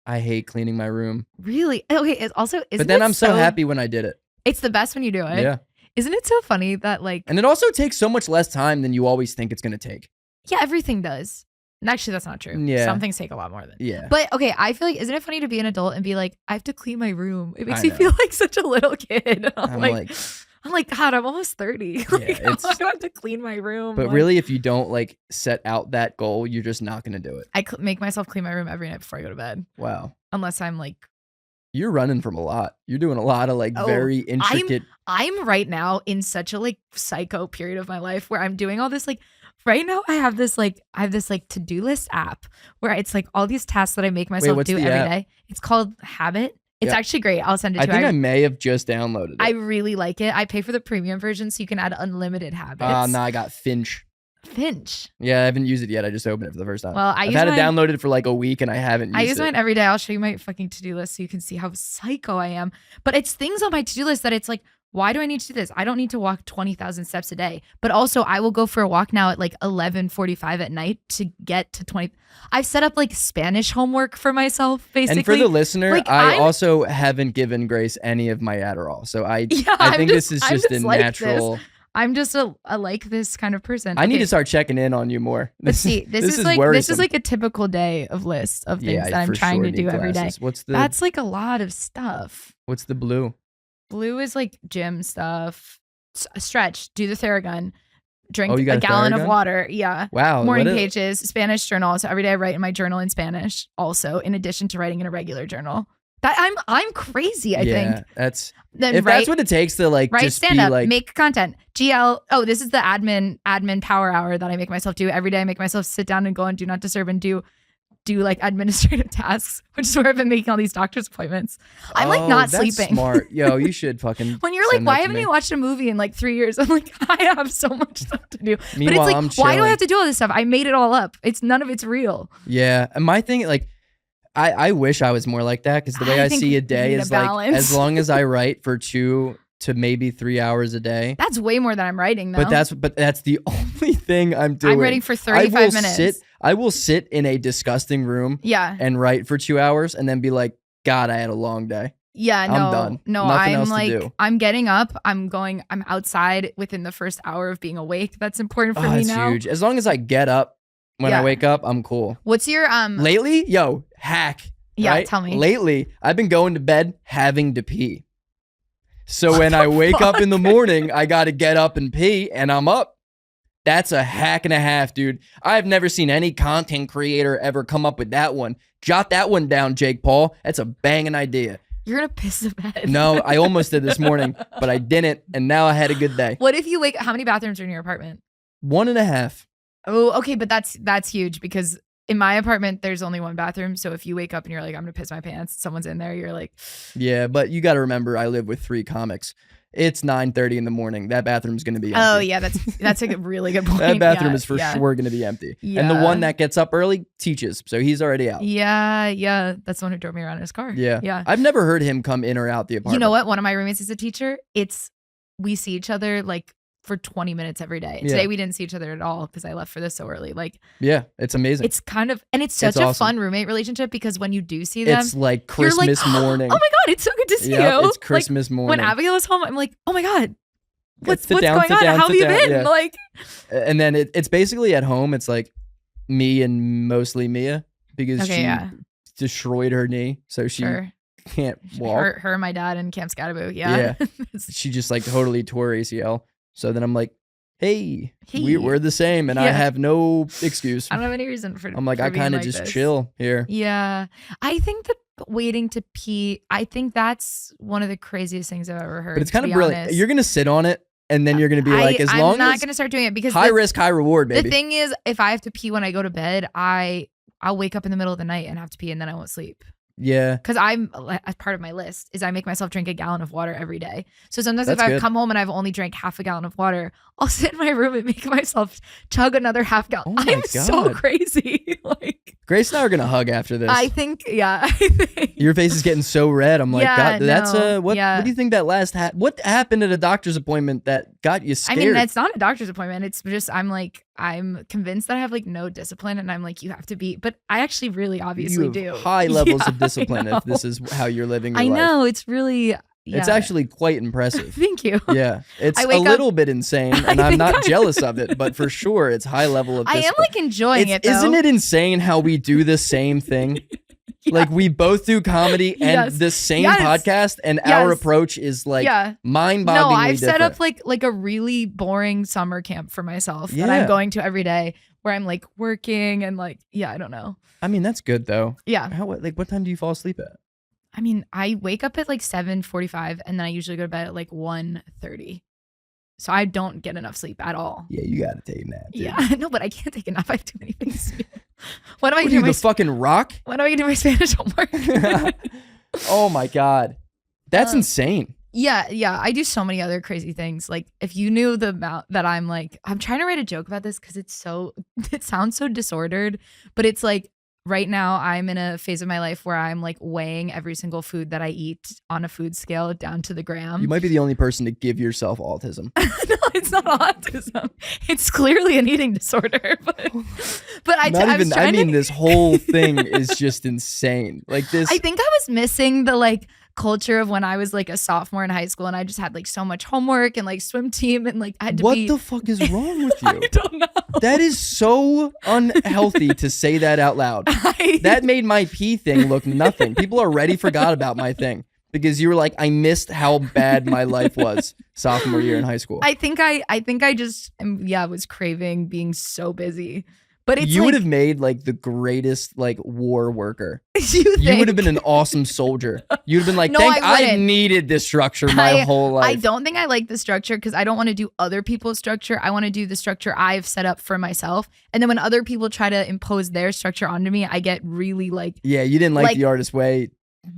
I hate cleaning my room. Really? Okay. It's also. But then I'm so happy when I did it. It's the best when you do it. Yeah. Isn't it so funny that like? And it also takes so much less time than you always think it's gonna take. Yeah, everything does. And actually, that's not true. Yeah. Some things take a lot more than. Yeah. But okay, I feel like, isn't it funny to be an adult and be like, I have to clean my room? It makes me feel like such a little kid. I'm like, God, I'm almost 30. Like, I don't have to clean my room. But really, if you don't like set out that goal, you're just not gonna do it. I make myself clean my room every night before I go to bed. Wow. Unless I'm like. You're running from a lot. You're doing a lot of like very intricate. I'm right now in such a like psycho period of my life where I'm doing all this like. Right now, I have this to-do list app where it's like all these tasks that I make myself do every day. It's called Habit. It's actually great. I'll send it to you. I think I may have just downloaded it. I really like it. I pay for the premium version so you can add unlimited habits. No, I got Finch. Yeah, I haven't used it yet. I just opened it for the first time. Well, I've had it downloaded for like a week and I haven't used it. I use mine every day. I'll show you my fucking to-do list so you can see how psycho I am. But it's things on my to-do list that it's like, why do I need to do this? I don't need to walk 20,000 steps a day. But also, I will go for a walk now at like 11:45 at night to get to 20. I've set up like Spanish homework for myself, basically. And for the listener, like, I also haven't given Grace any of my Adderall. So I think this is just a natural. I'm just a like this kind of person. I need to start checking in on you more. This is like a typical day of list of things that I'm trying to do every day. That's like a lot of stuff. What's the blue? Blue is like gym stuff. Stretch, do the Theragun, drink a gallon of water. Yeah. Wow. Morning pages, Spanish journal. So every day I write in my journal in Spanish also, in addition to writing in a regular journal. That I'm crazy, I think. That's that's what it takes to like write just stand up, like make content. This is the admin power hour that I make myself do every day. I make myself sit down and go on Do Not Disturb and do like administrative tasks, which is where I've been making all these doctor's appointments. I'm like not sleeping. Smart. Yo, you should fucking. When you're like, why haven't you watched a movie in like 3 years? I'm like, I have so much stuff to do. Meanwhile, but it's like, why do I have to do all this stuff? I made it all up. None of it's real. Yeah. And my thing, like, I wish I was more like that because the way I see a day is like, as long as I write for 2 to maybe 3 hours a day. That's way more than I'm writing though. But that's the only thing I'm doing. I'm writing for 35 minutes. I will sit in a disgusting room and write for 2 hours and then be like, God, I had a long day. Yeah, I'm done. No, Nothing I'm else like, to do. I'm getting up. I'm outside within the first hour of being awake. That's important for me that's now. Huge. As long as I get up when I wake up, I'm cool. What's your Lately, hack. Yeah, right? Tell me. Lately, I've been going to bed having to pee. So when I wake up in the morning, I got to get up and pee, and I'm up. That's a hack and a half, dude. I've never seen any content creator ever come up with that one. Jot that one down, Jake Paul. That's a banging idea. You're gonna piss the bed. No, I almost did this morning, but I didn't, and now I had a good day. What if you how many bathrooms are in your apartment? 1.5. Oh, okay, but that's huge because in my apartment, there's only one bathroom. So if you wake up and you're like, I'm gonna piss my pants, someone's in there, you're like. Yeah, but you got to remember, I live with 3 comics. It's 9:30 in the morning. That bathroom's gonna be empty. Oh yeah, that's a really good point. That bathroom is for sure gonna be empty. Yeah. And the one that gets up early teaches, so he's already out. Yeah. That's the one who drove me around in his car. Yeah. I've never heard him come in or out the apartment. You know what? One of my roommates is a teacher. We see each other like for 20 minutes every day. Today we didn't see each other at all because I left for this so early. Like, yeah, it's amazing. It's kind of, and it's such a fun roommate relationship because when you do see them, it's like Christmas morning. Oh my God, it's so good to see you. It's Christmas morning. When Abigail is home, I'm like, oh my God, what's going on? How have you been? Yeah. Like, and then it's basically at home. It's like me and mostly Mia because she destroyed her knee, so she can't walk. Her and my dad in Camp Scattaboo. Yeah. She just like totally tore ACL. So then I'm like, hey. We're the same, and I have no excuse. I don't have any reason for. I'm like, I kind of just chill here. Yeah, I think that waiting to pee. I think that's one of the craziest things I've ever heard. But it's kind of brilliant. You're gonna sit on it, and then you're gonna be like, I'm not gonna start doing it because high risk, high reward, baby. The thing is, if I have to pee when I go to bed, I'll wake up in the middle of the night and have to pee, and then I won't sleep. Yeah. Because as part of my list is I make myself drink a gallon of water every day. So sometimes That's if I good. come home and I've only drank half a gallon of water, I'll sit in my room and make myself chug another half gallon. Oh my I'm so God. crazy. Like, Grace and I are gonna hug after this. I think, yeah. Your face is getting so red. I'm like, Yeah, God, that's no, what yeah. do you think that what happened at a doctor's appointment that got you scared? I mean, it's not a doctor's appointment. It's just I'm convinced that I have like no discipline, and I'm like, you have to be. But I actually really obviously you have do. high levels Yeah, of discipline if this is how you're living your I life. know, it's really. Yeah. It's actually quite impressive. Thank you. Yeah, it's I a wake little up- bit insane, and I'm not jealous of it, but for sure, it's high level of I discipline. am like enjoying it. Though. Isn't it insane how we do the same thing? Yeah. Like we both do comedy and Yes. the same Yes. podcast, and our Yes. approach is like Yeah. mind-bogglingly No, I've set different. up like a really boring summer camp for myself that Yeah. I'm going to every day, where I'm like working and like, yeah, I don't know. I mean, that's good though. Yeah. What time do you fall asleep at? I mean, I wake up at like 7:45, and then I usually go to bed at like 1:30. So I don't get enough sleep at all. Yeah, you gotta take a nap. Dude. Yeah, no, but I can't take a nap. I have too many things to do. When am I What are gonna you, do my the fucking rock? when am I gonna do my Spanish homework? Oh my God. That's Um, insane. Yeah, I do so many other crazy things. Like if you knew the amount that I'm trying to write a joke about this because it sounds so disordered, but it's like right now I'm in a phase of my life where I'm like weighing every single food that I eat on a food scale down to the gram. You might be the only person to give yourself autism. No, it's not autism. It's clearly an eating disorder. But I mean, this whole thing is just insane. Like this. I think I was missing the like culture of when I was like a sophomore in high school, and I just had like so much homework and like swim team, and like I had to What be. the fuck is wrong with you? I don't know. That is so unhealthy to say that out loud. That made my pee thing look nothing. People already forgot about my thing because you were like, I missed how bad my life was sophomore year in high school. I think I just was craving being so busy. But it's you like, would have made like the greatest like war worker. You would have been an awesome soldier. You'd have been like, No, I wouldn't. needed this structure my whole life. I don't think I like the structure because I don't want to do other people's structure. I want to do the structure I've set up for myself. And then when other people try to impose their structure onto me, I get really like. Yeah, you didn't like the artist way.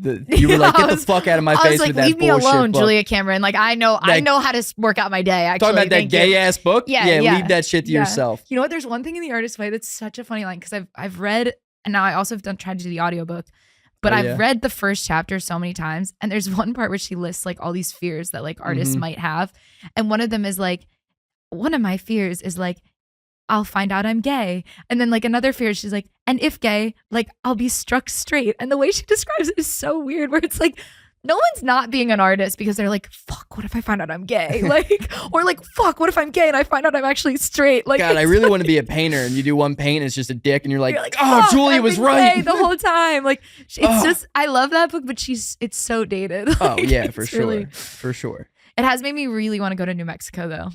You were like, get the fuck out of my face with that leave me bullshit alone, book. Julia Cameron. Like I know how to work out my day. Actually, Talking about that gay ass book? Yeah, leave that shit to yourself. You know what? There's one thing in The Artist's Way that's such a funny line because I've read, and now I also have tried to do the audiobook, but I've read the first chapter so many times, and there's one part where she lists like all these fears that like artists might have, and one of them is like, one of my fears is like, I'll find out I'm gay. And then like another fear, she's like, and if gay, like I'll be struck straight. And the way she describes it is so weird, where it's like, no one's not being an artist because they're like, fuck, what if I find out I'm gay? Like, or like, fuck, what if I'm gay and I find out I'm actually straight? Like, God, I really want to be a painter, and you do one paint and it's just a dick, and you're like oh, Julia was right the whole time. Like, it's just, I love that book, but it's so dated. Oh Like, yeah, for it's sure, really- for sure. It has made me really want to go to New Mexico though.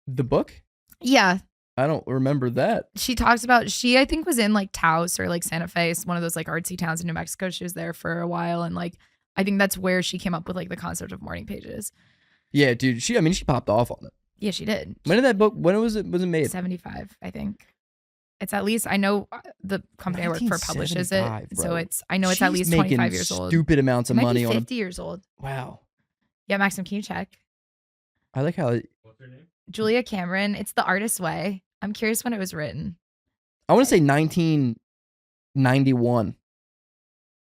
The book? Yeah. I don't remember that. She talks about, I think was in like Taos or like Santa Fe, one of those like artsy towns in New Mexico. She was there for a while, and like I think that's where she came up with like the concept of morning pages. Yeah, dude. She popped off on it. Yeah, she did. When did that book? When was it made? 75, I think. It's at least, I know the company I work for publishes it, so I know it's at least 25 years old. Stupid amounts of money on 50 years old. Wow. Yeah, Maxim, can you check? I like how. What's her name? Julia Cameron. It's The Artist's Way. I'm curious when it was written. I want to say 1991.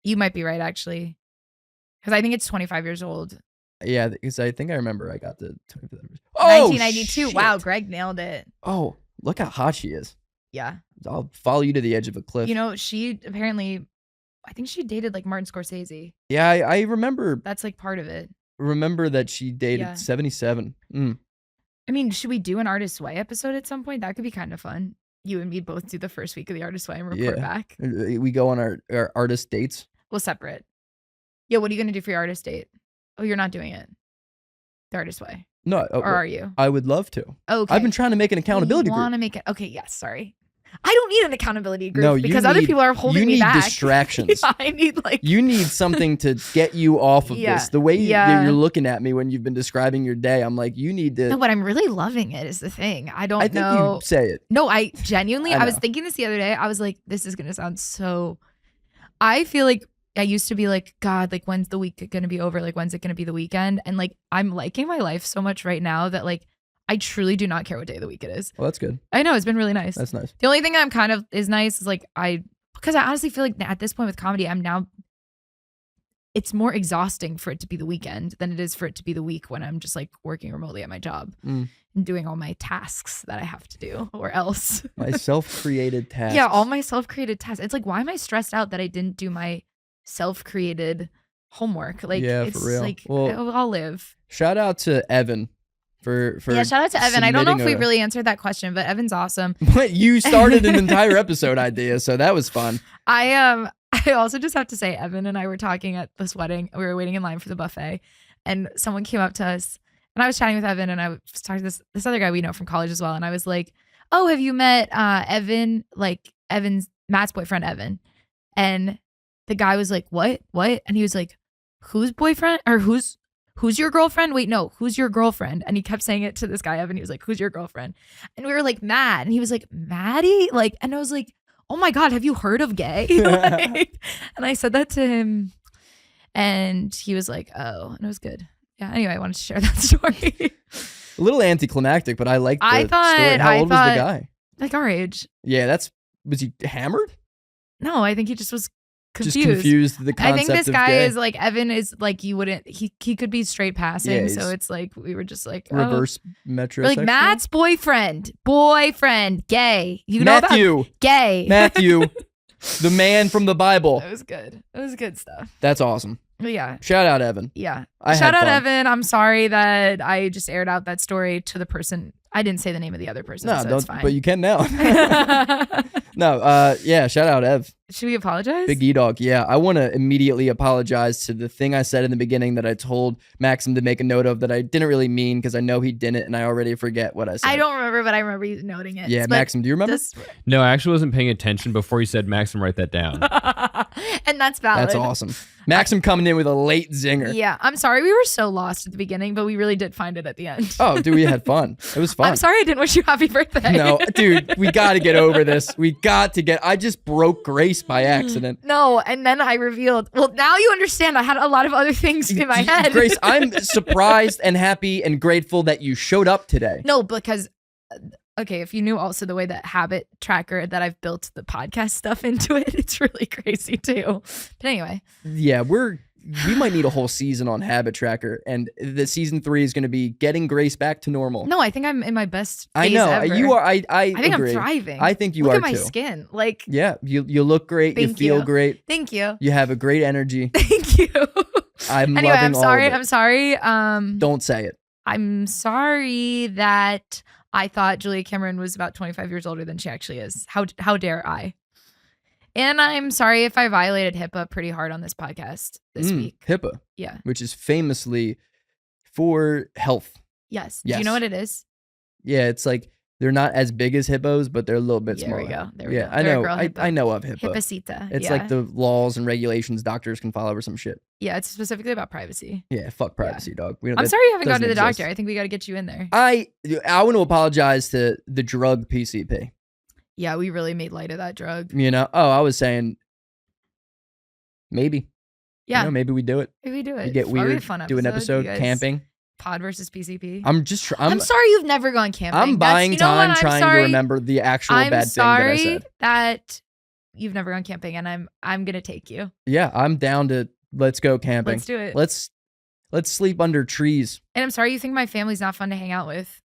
You might be right, actually, because I think it's 25 years old. Yeah, because I think I remember I got the 1992. Shit. Wow, Greg nailed it. Oh, look how hot she is. Yeah. I'll follow you to the edge of a cliff. You know, she apparently, I think she dated like Martin Scorsese. Yeah, I remember. That's like part of it. Remember that she dated 77. I mean, should we do an Artist's Way episode at some point? That could be kind of fun. You and me both do the first week of the Artist's Way and report back. We go on our artist dates. We'll separate. Yeah, what are you going to do for your artist date? Oh, you're not doing it. The Artist's Way. No. Or are you? I would love to. Okay. I've been trying to make an accountability group. Want to make it? Okay, yes, sorry. I don't need an accountability group No, because other people are holding me back. You need distractions. Yeah, I need like... You need something to get you off of this. The way you're looking at me when you've been describing your day, I'm like, you need to... No, but I'm really loving it is the thing. I think you say it. No, I genuinely, I was thinking this the other day. I was like, this is going to sound so... I feel like I used to be like, God, like when's the week gonna be over? Like when's it gonna be the weekend? And like I'm liking my life so much right now that like I truly do not care what day of the week it is. Well, that's good. I know, it's been really nice. That's nice. The only thing I'm kind of is nice is like because I honestly feel like at this point with comedy, it's more exhausting for it to be the weekend than it is for it to be the week when I'm just like working remotely at my job and doing all my tasks that I have to do or else. My self-created tasks. Yeah, all my self-created tasks. It's like, why am I stressed out that I didn't do my self-created homework? Like, yeah, it's for real. Like, well, I'll live. Shout out to Evan for yeah, shout out to Evan. I don't know if we really answered that question, but Evan's awesome. But you started an entire episode idea, so that was fun. I also just have to say, Evan and I were talking at this wedding. We were waiting in line for the buffet, and someone came up to us, and I was chatting with Evan, and I was talking to this other guy we know from college as well, and I was like, "Oh, have you met Evan? Like Matt's boyfriend, Evan?" And the guy was like, "What? What?" And he was like, "Whose boyfriend? Or who's your girlfriend? Wait, no, who's your girlfriend?" And he kept saying it to this guy, Evan. He was like, "Who's your girlfriend?" And we were like, "Matt." And he was like, "Maddie?" Like, and I was like, "Oh my God, have you heard of gay?" Like, and I said that to him, and he was like, "Oh," and it was good. Yeah. Anyway, I wanted to share that story. A little anticlimactic, but I liked the story. How old was the guy? Like our age. Yeah, was he hammered? No, I think he just was confused. Just confused the concept. I think this guy gay. is like, Evan is like, he could be straight passing. Yeah, so it's like, we were just like, reverse metrosexual. We're like, Matt's boyfriend, gay. You know Matthew, about gay. Matthew, the man from the Bible. It was good. It was good stuff. That's awesome. But yeah. Shout out Evan. Yeah. Shout out Evan. I'm sorry that I just aired out that story to the person. I didn't say the name of the other person. No, so it's fine. But you can now. No, yeah, shout out Ev. Should we apologize? Big E-Dog, yeah. I want to immediately apologize to the thing I said in the beginning that I told Maxim to make a note of that I didn't really mean because I know he didn't and I already forget what I said. I don't remember, but I remember you noting it. Yeah, Maxim, do you remember? No, I actually wasn't paying attention before you said Maxim, write that down. And that's valid. That's awesome. Maxim coming in with a late zinger. Yeah, I'm sorry we were so lost at the beginning, but we really did find it at the end. Oh, dude, we had fun. It was fun. I'm sorry I didn't wish you happy birthday. No, dude, we got to get over this. I just broke Grace by accident. No, and then I revealed, well, now you understand I had a lot of other things in my head. Grace, I'm surprised and happy and grateful that you showed up today. No, because, okay, if you knew also the way that habit tracker that I've built the podcast stuff into it, it's really crazy too. But anyway. Yeah, we might need a whole season on habit tracker, and the season 3 is going to be getting Grace back to normal. No, I think I'm in my best phase I know ever. You are. I think agree. I'm thriving. I think you Look are at my too. skin. Like, yeah, you look great. You feel great. Thank you. You have a great energy. Thank you. Anyway, I'm sorry. All of it. I'm sorry. Don't say it. I'm sorry that I thought Julia Cameron was about 25 years older than she actually is. How dare I? And I'm sorry if I violated HIPAA pretty hard on this podcast this week. HIPAA. Yeah. Which is famously for health. Yes. Do you know what it is? Yeah, it's like they're not as big as hippos, but they're a little bit smaller. There we go. I know. I know of HIPAA. Hippacita. It's like the laws and regulations doctors can follow or some shit. Yeah, it's specifically about privacy. Yeah, fuck privacy, dog. I'm sorry you haven't gone to the doctor. I think we got to get you in there. I want to apologize to the drug PCP. Yeah, we really made light of that drug. You know? Oh, I was saying maybe. Yeah. You know, maybe we do it. Maybe we do it. You get weird. Do an episode camping. Pod versus PCP. I'm sorry you've never gone camping. I'm buying time trying to remember the actual bad thing that I said. I'm sorry that you've never gone camping, and I'm gonna take you. Yeah, I'm down to let's go camping. Let's do it. Let's sleep under trees. And I'm sorry you think my family's not fun to hang out with.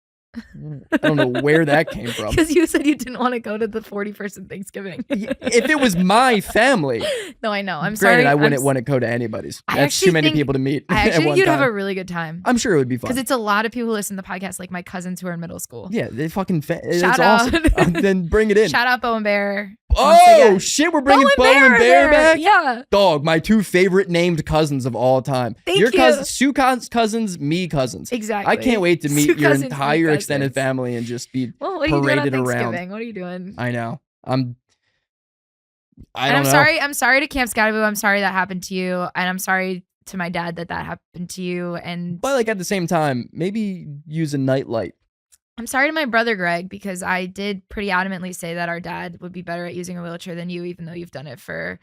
I don't know where that came from. Because you said you didn't want to go to the 40-person Thanksgiving. If it was my family. No, I know. I'm sorry. Granted, I wouldn't want to go to anybody's. That's too many people to meet. I actually think you'd have a really good time. I'm sure it would be fun. Because it's a lot of people who listen to the podcast, like my cousins who are in middle school. Yeah, they fucking Shout out. Awesome. Then bring it in. Shout out Bo and Bear. Oh shit, we're bringing Bo and Bear back? Yeah. Dog, my 2 favorite named cousins of all time. Thank your you. Cousins, Sue cousins, me cousins. Exactly. I can't wait to meet your entire extended family and just be what are you doing on Thanksgiving? What are you doing? I know. I don't know. Sorry. I'm sorry to Camp Scottaboo. I'm sorry that happened to you. And I'm sorry to my dad that happened to you. But like at the same time, maybe use a nightlight. I'm sorry to my brother Greg, because I did pretty adamantly say that our dad would be better at using a wheelchair than you, even though you've done it for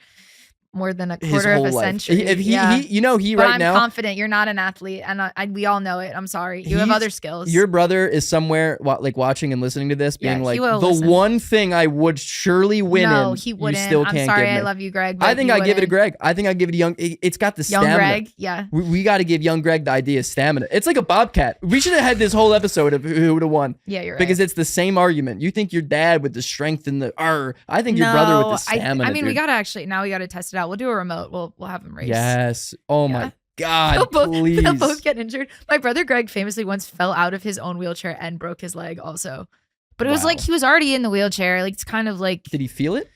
more than a quarter of a century. If he but right I'm now, confident you're not an athlete, and we all know it. I'm sorry, you have other skills. Your brother is somewhere like watching and listening to this, being like, the listen. one thing I would surely win no, in. He wouldn't. You still can't I'm sorry, give me. I love you, Greg. I think I give it to Greg. I think I give it to young. It's got the stamina. Young Greg, yeah. We got to give young Greg the idea of stamina. It's like a bobcat. We should have had this whole episode of who would have won. Yeah, you're right. Because it's the same argument. You think your dad with the strength and the I think your brother with the stamina. I mean, we gotta test it out. We'll do a remote. We'll have him race. Yes. Oh my God, please. They'll both get injured. My brother Greg famously once fell out of his own wheelchair and broke his leg also. But it was like he was already in the wheelchair. Like it's kind of like. Did he feel it?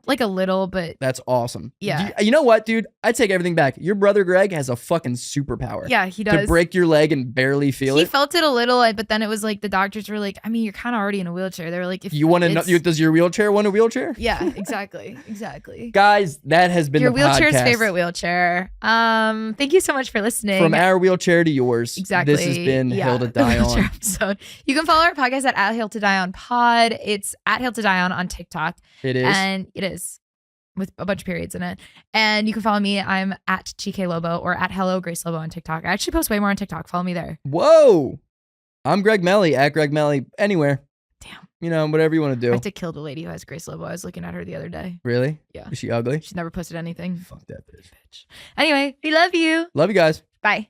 Like a little, but that's awesome. Yeah. You know what, dude? I take everything back. Your brother Greg has a fucking superpower. Yeah, he does. To break your leg and barely feel it. He felt it a little, but then it was like the doctors were like, I mean, you're kind of already in a wheelchair. They were like, if you want to know, does your wheelchair want a wheelchair? Yeah, exactly. Guys, that has been your the wheelchair's podcast. favorite wheelchair. Thank you so much for listening. From our wheelchair to yours. Exactly. This has been Hill to Die On. Episode. You can follow our podcast at Hill to Die On Pod. It's at Hill to Die on TikTok. It is. And it is. With a bunch of periods in it. And you can follow me. I'm at gklobo or at Hello Grace Lobo on TikTok. I actually post way more on TikTok. Follow me there. Whoa. I'm Greg Melly at Greg Melly anywhere. Damn. You know, whatever you want to do. I have to kill the lady who has Grace Lobo. I was looking at her the other day. Really? Yeah. Is she ugly? She's never posted anything. Fuck that bitch. Anyway, we love you. Love you guys. Bye.